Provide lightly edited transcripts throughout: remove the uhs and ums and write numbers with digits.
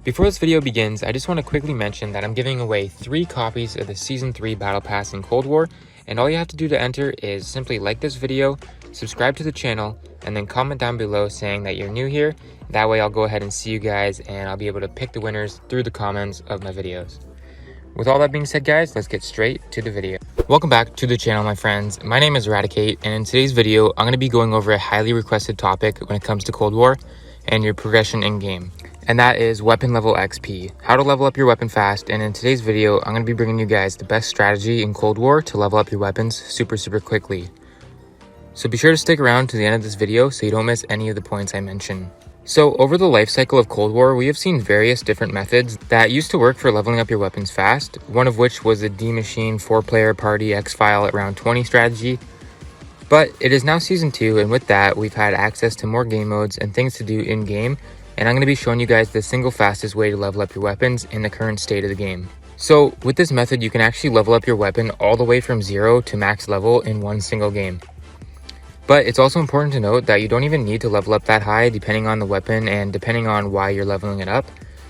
Before this video begins, I just want to quickly mention that I'm giving away 3 copies of the Season 3 Battle Pass in Cold War, and all you have to do to enter is simply like this video, subscribe to the channel, and then comment down below saying that you're new here. That way I'll go ahead and see you guys, and I'll be able to pick the winners through the comments of my videos. With all that being said, guys, let's get straight to the video. Welcome back to the channel, my friends. My name is Eradicate, and in today's video, I'm going to be going over a highly requested topic when it comes to Cold War and your progression in-game. And that is weapon level XP, how to level up your weapon fast. And in today's video, I'm going to be bringing you guys the best strategy in Cold War to level up your weapons super quickly. So be sure to stick around to the end of this video so you don't miss any of the points I mention. So over the life cycle of Cold War, we have seen various different methods that used to work for leveling up your weapons fast, one of which was the D-Machine 4-player party X-File at round 20 strategy. But it is now Season 2, and with that, we've had access to more game modes and things to do in-game, and I'm going to be showing you guys the single fastest way to level up your weapons in the current state of the game. So with this method, you can actually level up your weapon all the way from 0 to max level in one single game. But it's also important to note that you don't even need to level up that high depending on the weapon and depending on why you're leveling it up.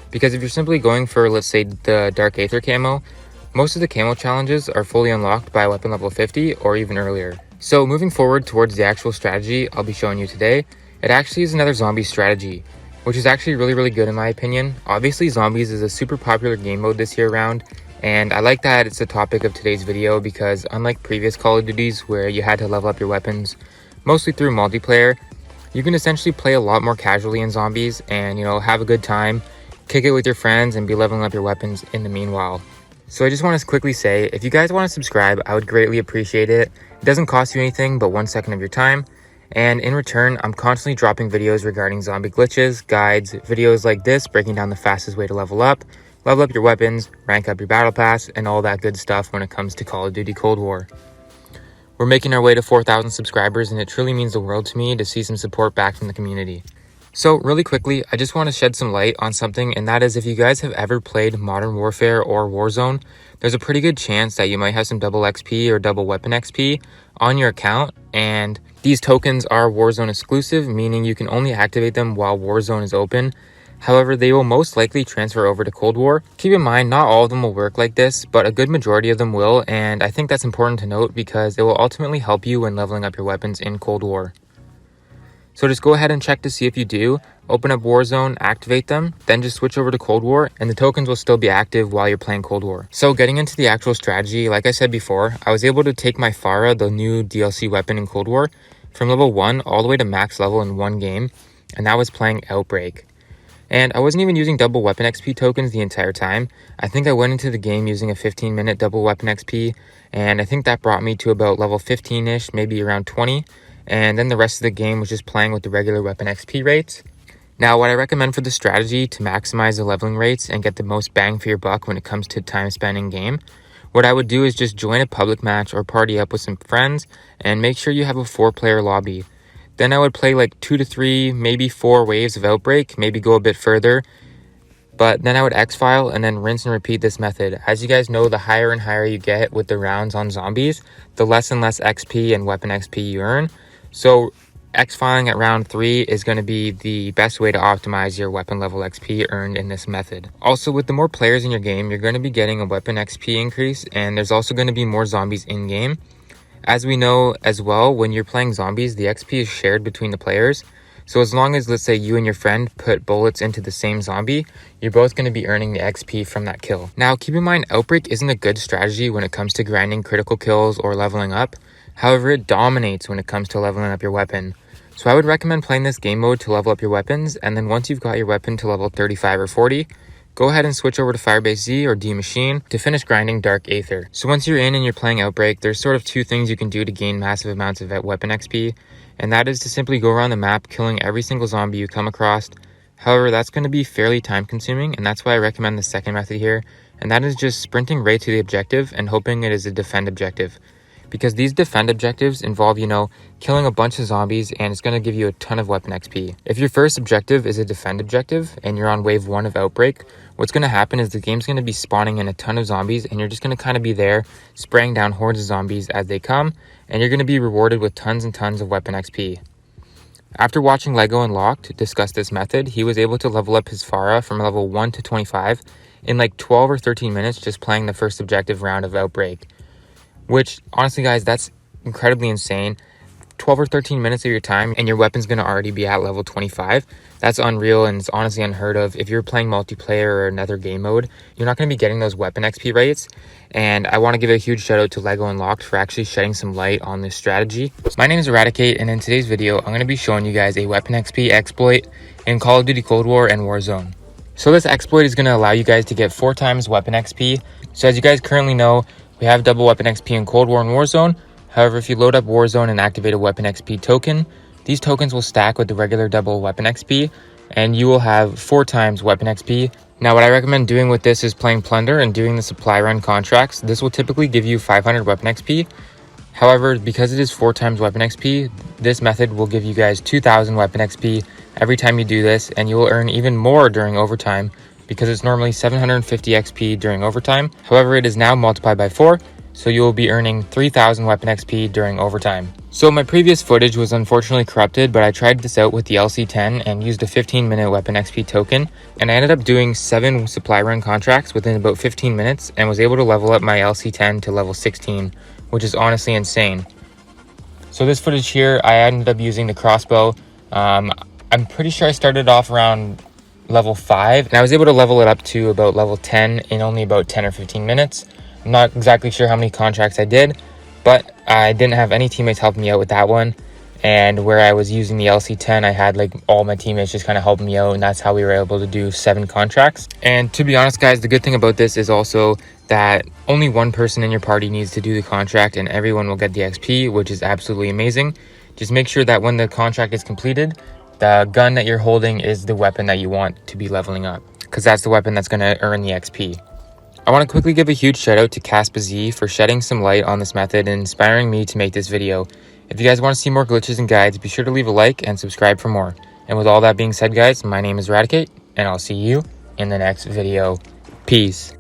Because if you're simply going for, let's say, the Dark Aether camo, most of the camo challenges are fully unlocked by weapon level 50 or even earlier. So moving forward towards the actual strategy I'll be showing you today, it actually is another zombie strategy, which is actually really good in my opinion. Obviously, zombies is a super popular game mode this year round, and I like that it's the topic of today's video because unlike previous Call of Duties where you had to level up your weapons mostly through multiplayer, you can essentially play a lot more casually in zombies and, have a good time, kick it with your friends, and be leveling up your weapons in the meanwhile. So I just want to quickly say, if you guys want to subscribe, I would greatly appreciate it. It doesn't cost you anything but 1 second of your time. And in return, I'm constantly dropping videos regarding zombie glitches, guides, videos like this breaking down the fastest way to level up your weapons, rank up your battle pass, and all that good stuff when it comes to Call of Duty Cold War. We're making our way to 4,000 subscribers, and it truly means the world to me to see some support back from the community. So really quickly, I just want to shed some light on something, and that is if you guys have ever played Modern Warfare or Warzone, there's a pretty good chance that you might have some double XP or double weapon XP on your account, and these tokens are Warzone exclusive, meaning you can only activate them while Warzone is open. However, they will most likely transfer over to Cold War. Keep in mind, not all of them will work like this, but a good majority of them will, and I think that's important to note because it will ultimately help you when leveling up your weapons in Cold War. So just go ahead and check to see if you do. Open up Warzone, activate them, then just switch over to Cold War, and the tokens will still be active while you're playing Cold War. So getting into the actual strategy, like I said before, I was able to take my Farah, the new DLC weapon in Cold War, from level 1 all the way to max level in one game, and that was playing Outbreak. And I wasn't even using double weapon XP tokens the entire time. I think I went into the game using a 15-minute double weapon XP, and I think that brought me to about level 15-ish, maybe around 20. And then the rest of the game was just playing with the regular weapon XP rates. Now, what I recommend for the strategy to maximize the leveling rates and get the most bang for your buck when it comes to time spent in game, what I would do is just join a public match or party up with some friends and make sure you have a 4-player lobby. Then I would play like 2 to 3, maybe 4 waves of Outbreak, maybe go a bit further. But then I would X-File and then rinse and repeat this method. As you guys know, the higher and higher you get with the rounds on zombies, the less and less XP and weapon XP you earn. So X-Filing at round 3 is going to be the best way to optimize your weapon level XP earned in this method. Also, with the more players in your game, you're going to be getting a weapon XP increase, and there's also going to be more zombies in-game. As we know as well, when you're playing zombies, the XP is shared between the players. So as long as, let's say, you and your friend put bullets into the same zombie, you're both going to be earning the XP from that kill. Now, keep in mind, Outbreak isn't a good strategy when it comes to grinding critical kills or leveling up. However, it dominates when it comes to leveling up your weapon. So I would recommend playing this game mode to level up your weapons, and then once you've got your weapon to level 35 or 40, go ahead and switch over to Firebase Z or D-Machine to finish grinding Dark Aether. So once you're in and you're playing Outbreak, there's sort of 2 things you can do to gain massive amounts of weapon XP, and that is to simply go around the map killing every single zombie you come across. However, that's going to be fairly time consuming, and that's why I recommend the second method here, and that is just sprinting right to the objective and hoping it is a defend objective. Because these defend objectives involve, killing a bunch of zombies, and it's going to give you a ton of weapon XP. If your first objective is a defend objective and you're on wave 1 of Outbreak, what's going to happen is the game's going to be spawning in a ton of zombies, and you're just going to kind of be there spraying down hordes of zombies as they come, and you're going to be rewarded with tons and tons of weapon XP. After watching Lego Unlocked discuss this method, he was able to level up his Farah from level 1 to 25 in like 12 or 13 minutes just playing the first objective round of Outbreak. Which, honestly guys, that's incredibly insane. 12 or 13 minutes of your time and your weapon's going to already be at level 25. That's unreal, and it's honestly unheard of. If you're playing multiplayer or another game mode, you're not going to be getting those weapon XP rates. And I want to give a huge shout out to Lego Unlocked for actually shedding some light on this strategy. So my name is Eradicate, and in today's video I'm going to be showing you guys a weapon XP exploit in Call of Duty Cold War and Warzone. So this exploit is going to allow you guys to get 4 times weapon XP. So as you guys currently know, we have double weapon XP in Cold War and Warzone. However, if you load up Warzone and activate a weapon XP token, these tokens will stack with the regular double weapon XP, and you will have 4 times weapon XP. Now, what I recommend doing with this is playing Plunder and doing the supply run contracts. This will typically give you 500 weapon XP. However, because it is 4 times weapon XP, this method will give you guys 2,000 weapon XP every time you do this, and you will earn even more during overtime because it's normally 750 XP during overtime. However, it is now multiplied by 4. So you will be earning 3,000 weapon XP during overtime. So my previous footage was unfortunately corrupted, but I tried this out with the LC10 and used a 15-minute weapon XP token, and I ended up doing 7 supply run contracts within about 15 minutes and was able to level up my LC10 to level 16, which is honestly insane. So this footage here, I ended up using the crossbow. I'm pretty sure I started off around level 5, and I was able to level it up to about level 10 in only about 10 or 15 minutes. I'm not exactly sure how many contracts I did, but I didn't have any teammates helping me out with that one. And where I was using the LC10, I had like all my teammates just kind of helping me out, and that's how we were able to do 7 contracts. And to be honest guys, the good thing about this is also that only one person in your party needs to do the contract and everyone will get the XP, which is absolutely amazing. Just make sure that when the contract is completed, the gun that you're holding is the weapon that you want to be leveling up, because that's the weapon that's going to earn the XP. I want to quickly give a huge shout out to CaspaZ for shedding some light on this method and inspiring me to make this video. If you guys want to see more glitches and guides, be sure to leave a like and subscribe for more. And with all that being said guys, my name is Eradicate, and I'll see you in the next video. Peace.